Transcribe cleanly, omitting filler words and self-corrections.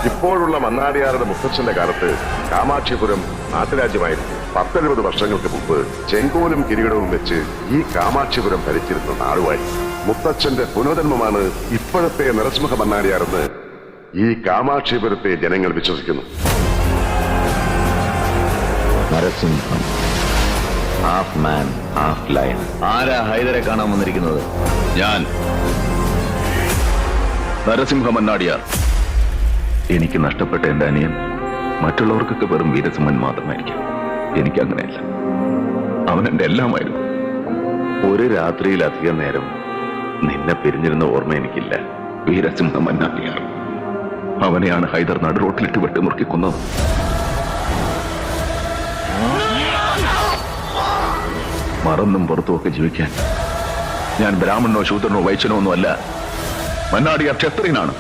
ഇപ്പോഴുള്ള മണ്ണാടിയാറുടെ മുത്തച്ഛന്റെ കാലത്ത് കാമാക്ഷിപുരം നാട്ടുരാജ്യമായിരുന്നു. 10-70 വർഷങ്ങൾക്ക് മുമ്പ് ചെങ്കോലും കിരീടവും വെച്ച് ഈ കാമാക്ഷിപുരം ഭരിച്ചിരുന്ന നാടുവാഴി. മുത്തച്ഛന്റെ പുനർജന്മമാണ് ഇപ്പോഴത്തെ നരസിംഹ മണ്ണാടിയാറെന്ന് ഈ കാമാക്ഷിപുരത്തെ ജനങ്ങൾ വിശ്വസിക്കുന്നു. നരസിംഹം, ഹാഫ് മാൻ ഹാഫ് ലയൺ. ആരാ ഹൈദരെ കാണാൻ വന്നിരിക്കുന്നത്? ഞാൻ നരസിംഹ മന്നാടിയാർ. എനിക്ക് നഷ്ടപ്പെട്ട എന്റെ അനിയൻ മറ്റുള്ളവർക്കൊക്കെ വെറും വീരസിംഹൻ മാത്രമായിരിക്കും. എനിക്കങ്ങനെയല്ല. അവൻ എന്റെ എല്ലാമായിരുന്നു. ഒരു രാത്രിയിലധികം നേരം നിന്നെ പിരിഞ്ഞിരുന്ന ഓർമ്മ എനിക്കില്ല. വീരസിംഹ മന്നാടിയാർ. അവനെയാണ് ഹൈദർ നടുറോട്ടിലിട്ട് വെട്ടിമുറുക്കി കൊന്നത്. മറന്നും പുറത്തുമൊക്കെ ജീവിക്കാൻ ഞാൻ ബ്രാഹ്മണനോ ശൂദ്രനോ വൈശ്യനോ ഒന്നും അല്ല. മന്നാടിയാർ ക്ഷത്രിയനാണ്.